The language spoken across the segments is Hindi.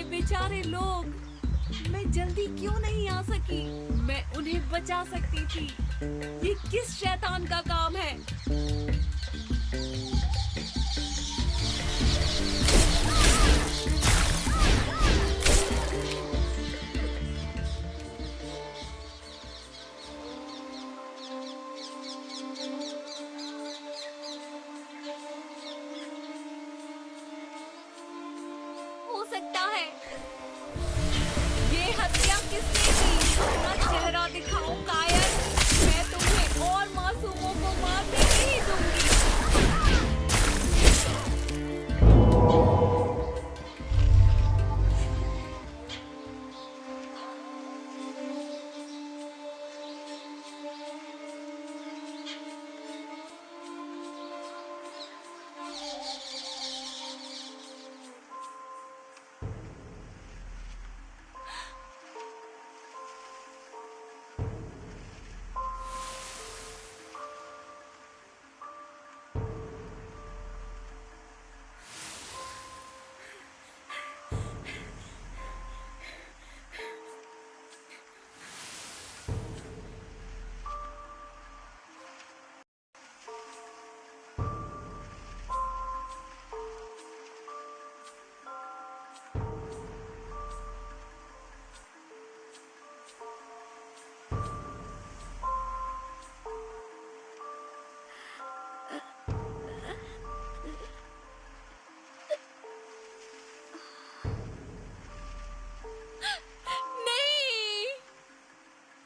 बेचारे लोग, मैं जल्दी क्यों नहीं आ सकी? मैं उन्हें बचा सकती थी। ये किस शैतान का काम है? हो सकता है ये हत्या किसने की? अपना चेहरा दिखाओ कायर। मैं तुम्हें और मासूमों को मारने नहीं दूंगी।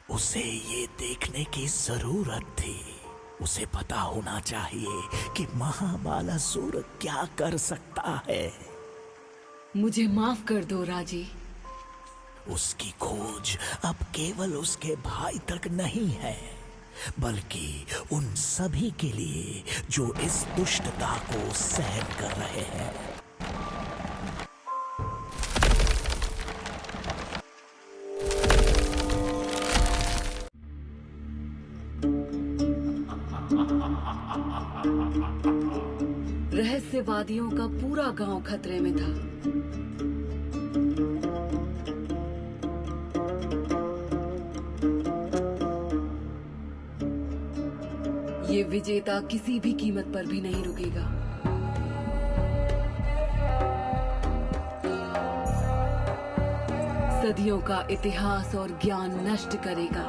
उसे ये देखने की जरूरत थी। उसे पता होना चाहिए कि महाबालासुर क्या कर सकता है। मुझे माफ कर दो राजी। उसकी खोज अब केवल उसके भाई तक नहीं है, बल्कि उन सभी के लिए जो इस दुष्टता को सहन कर रहे हैं। रहस्यवादियों का पूरा गांव खतरे में था। ये विजेता किसी भी कीमत पर भी नहीं रुकेगा। सदियों का इतिहास और ज्ञान नष्ट करेगा।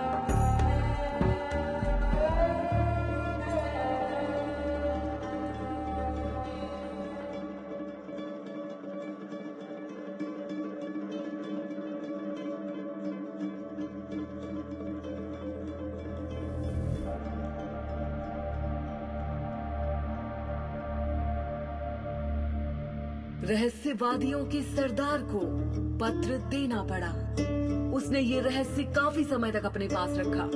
रहस्यवादियों के सरदार को पत्र देना पड़ा। उसने ये रहस्य काफी समय तक अपने पास रखा।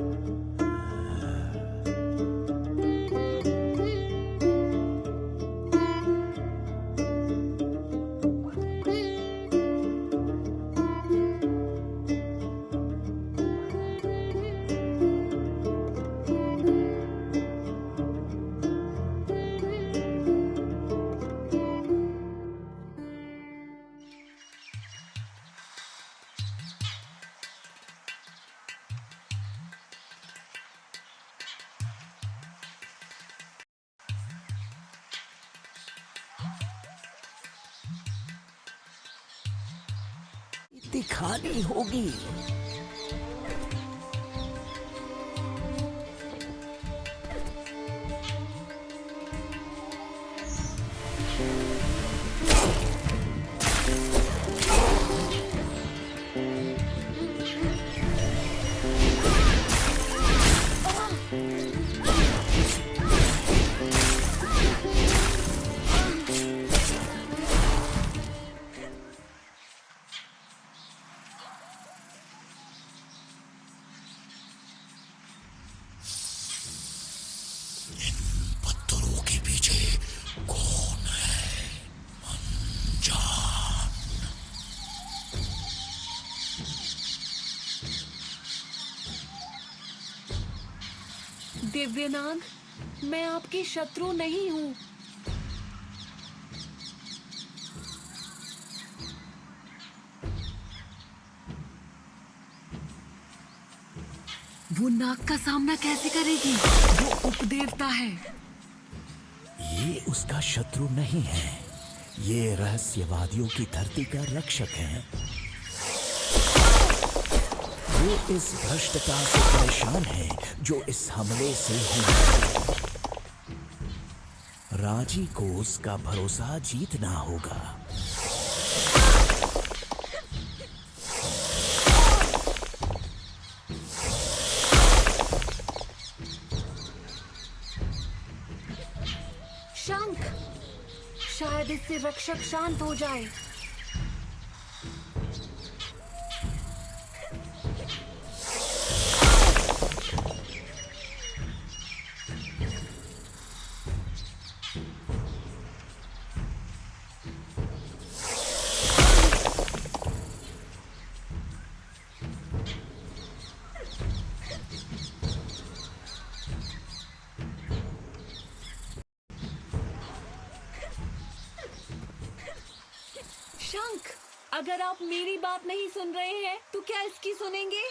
दिखानी होगी। दिव्यनाग, मैं आपकी शत्रु नहीं हूँ। वो नाग का सामना कैसे करेगी? वो उपदेवता है। ये उसका शत्रु नहीं है, ये रहस्यवादियों की धरती का रक्षक है। वो इस भ्रष्टता से परेशान है जो इस हमले से हुई। राजी को उसका भरोसा जीतना होगा। शंख, शायद इससे रक्षक शांत हो जाए। शंख, अगर आप मेरी बात नहीं सुन रहे हैं तो क्या इसकी सुनेंगे?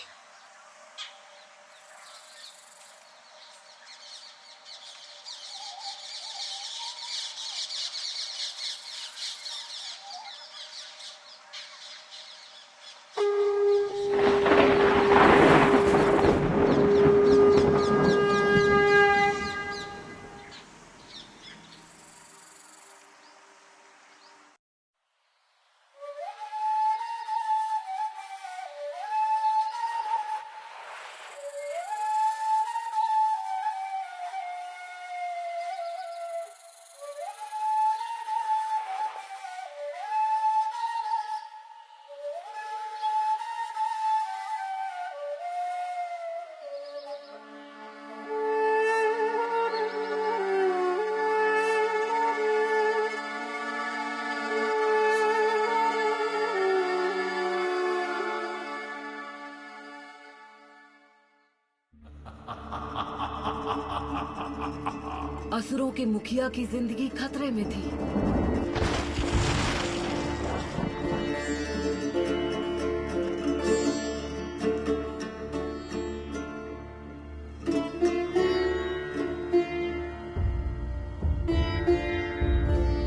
असुरों के मुखिया की जिंदगी खतरे में थी।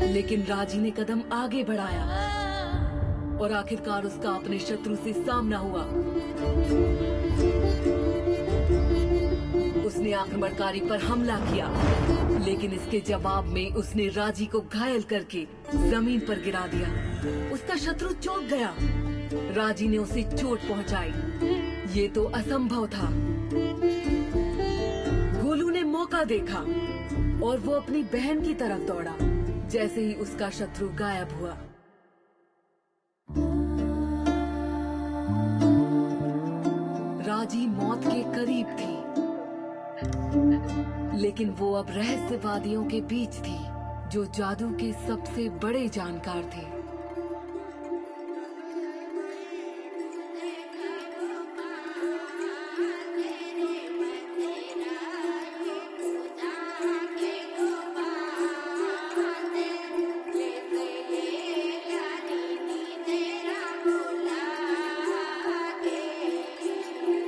लेकिन राजी ने कदम आगे बढ़ाया और आखिरकार उसका अपने शत्रु से सामना हुआ। उसने आक्रमणकारी पर हमला किया, लेकिन इसके जवाब में उसने राजी को घायल करके जमीन पर गिरा दिया। उसका शत्रु चौंक गया। राजी ने उसे चोट पहुंचाई। ये तो असंभव था। गोलू ने मौका देखा और वो अपनी बहन की तरफ दौड़ा। जैसे ही उसका शत्रु गायब हुआ, राजी मौत के करीब थी, लेकिन वो अब रहस्यवादियों के बीच थी जो जादू के सबसे बड़े जानकार थे।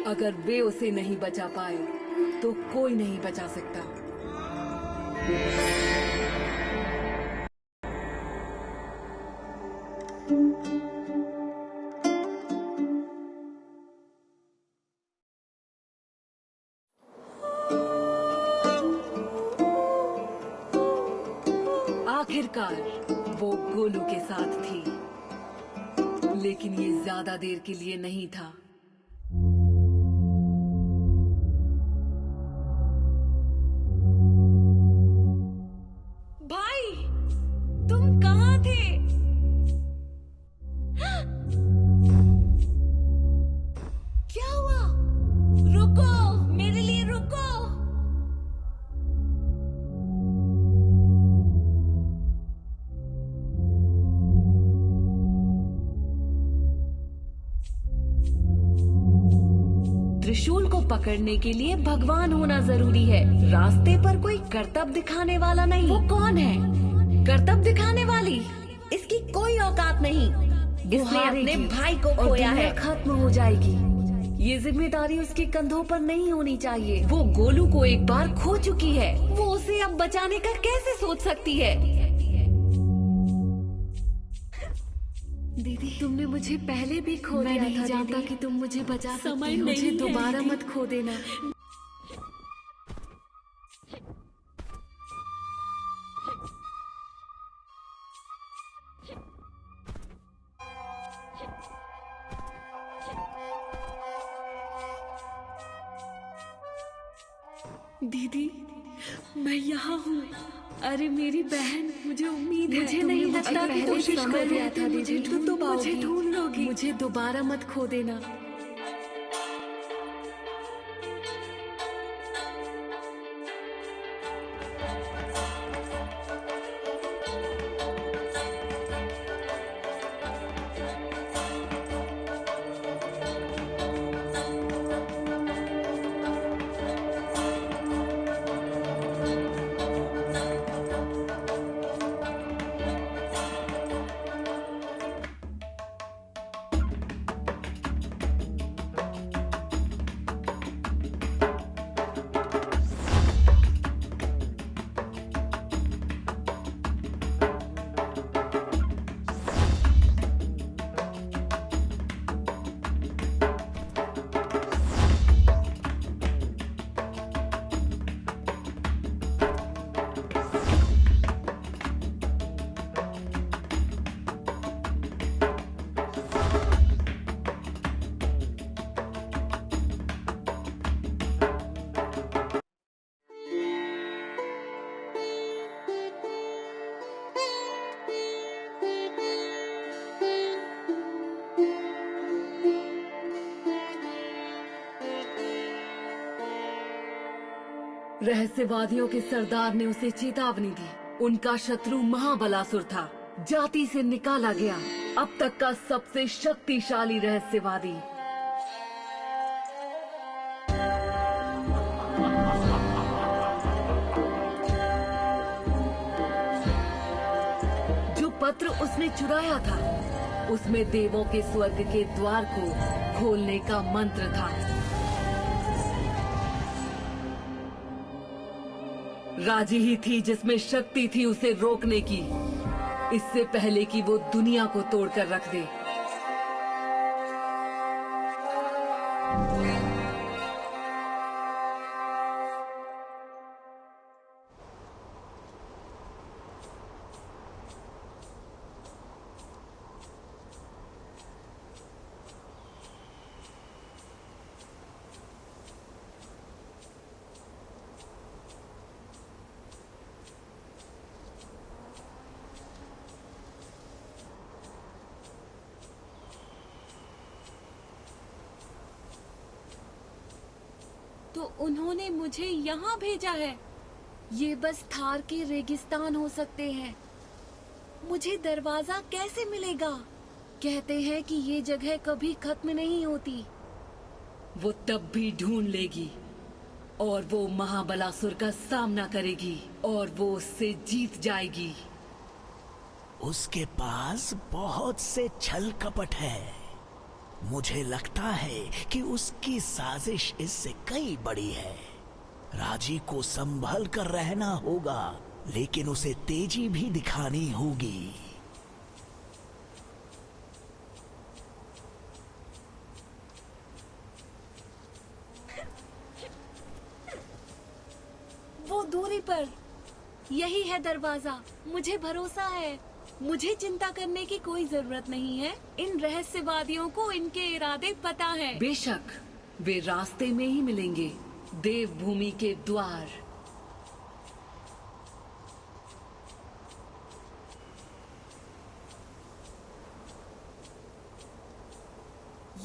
अगर वे उसे नहीं बचा पाए तो कोई नहीं बचा सकता। आखिरकार वो गोलू के साथ थी, लेकिन ये ज्यादा देर के लिए नहीं था। त्रिशूल को पकड़ने के लिए भगवान होना जरूरी है, रास्ते पर कोई करतब दिखाने वाला नहीं। वो कौन है? करतब दिखाने वाली? इसकी कोई औकात नहीं। इसने अपने भाई को खोया है। खत्म हो जाएगी। ये जिम्मेदारी उसके कंधों पर नहीं होनी चाहिए। वो गोलू को एक बार खो चुकी है, वो उसे अब बचाने का कैसे सोच सकती है? दीदी, तुमने मुझे पहले भी खो दिया था। मैं नहीं जानता कि तुम मुझे बचा सकती हो। मुझे दोबारा मत खो देना। दीदी, मैं यहाँ हूँ। अरे मेरी बहन, मुझे उम्मीद है। मुझे नहीं लगता कि कोशिश कर रहा था दीदी। तुम तो मुझे ढूंढ लोगी। मुझे दोबारा मत खो देना। रहस्यवादियों के सरदार ने उसे चेतावनी दी। उनका शत्रु महाबलासुर था, जाति से निकाला गया, अब तक का सबसे शक्तिशाली रहस्यवादी। जो पत्र उसने चुराया था, उसमें देवों के स्वर्ग के द्वार को खोलने का मंत्र था। राजी ही थी जिसमें शक्ति थी उसे रोकने की, इससे पहले कि वो दुनिया को तोड़कर रख दे। तो उन्होंने मुझे यहाँ भेजा है। ये बस थार के रेगिस्तान हो सकते हैं। मुझे दरवाजा कैसे मिलेगा? कहते हैं कि ये जगह कभी खत्म नहीं होती। वो तब भी ढूंढ लेगी और वो महाबलासुर का सामना करेगी और वो उससे जीत जाएगी। उसके पास बहुत से छल कपट है। मुझे लगता है कि उसकी साजिश इससे कई बड़ी है। राजी को संभल कर रहना होगा, लेकिन उसे तेजी भी दिखानी होगी। वो दूरी पर, यही है दरवाजा। मुझे भरोसा है। मुझे चिंता करने की कोई जरूरत नहीं है। इन रहस्यवादियों को इनके इरादे पता है। बेशक वे रास्ते में ही मिलेंगे, देवभूमि के द्वार।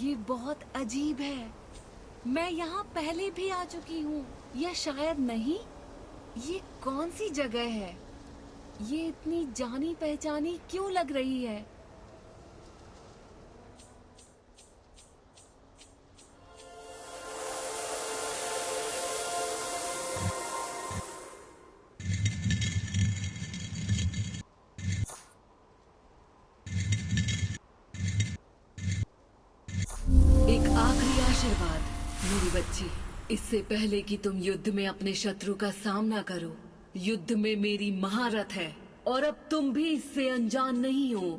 ये बहुत अजीब है। मैं यहाँ पहले भी आ चुकी हूँ, या शायद नहीं। ये कौन सी जगह है? ये इतनी जानी पहचानी क्यों लग रही है? बच्ची, इससे पहले कि तुम युद्ध में अपने शत्रु का सामना करो, युद्ध में मेरी महारत है और अब तुम भी इससे अनजान नहीं हो।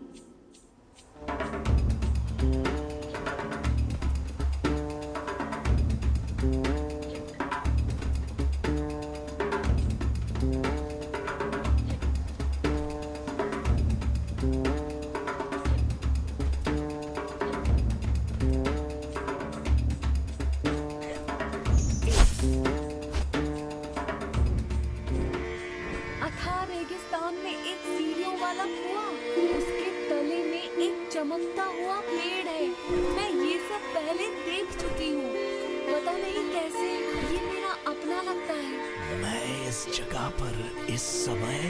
चमकता हुआ पेड़ है। मैं ये सब पहले देख चुकी हूँ, पता नहीं कैसे ये मेरा अपना लगता है। मैं इस जगह पर इस समय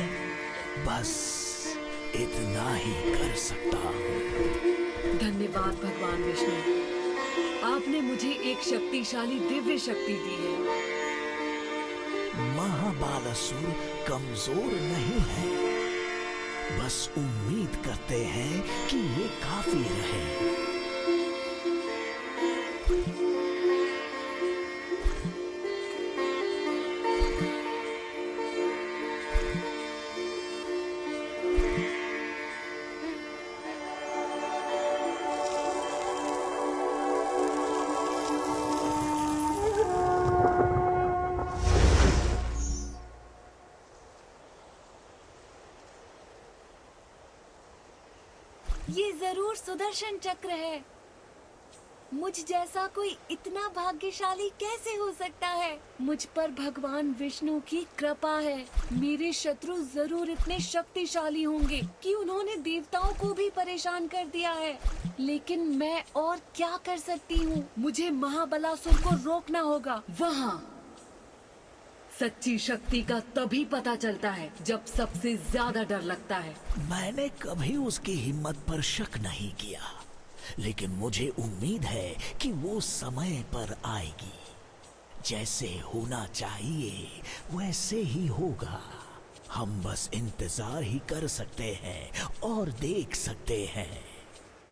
बस इतना ही कर सकता हूँ। धन्यवाद भगवान विष्णु, आपने मुझे एक शक्तिशाली दिव्य शक्ति दी है। महाबालासुर कमजोर नहीं है, बस उम्मीद करते हैं कि ये काफी रहे। ये जरूर सुदर्शन चक्र है। मुझ जैसा कोई इतना भाग्यशाली कैसे हो सकता है? मुझ पर भगवान विष्णु की कृपा है। मेरे शत्रु जरूर इतने शक्तिशाली होंगे कि उन्होंने देवताओं को भी परेशान कर दिया है। लेकिन मैं और क्या कर सकती हूँ? मुझे महाबलासुर को रोकना होगा। वहाँ सच्ची शक्ति का तभी पता चलता है जब सबसे ज्यादा डर लगता है। मैंने कभी उसकी हिम्मत पर शक नहीं किया, लेकिन मुझे उम्मीद है कि वो समय पर आएगी। जैसे होना चाहिए वैसे ही होगा। हम बस इंतजार ही कर सकते हैं और देख सकते हैं।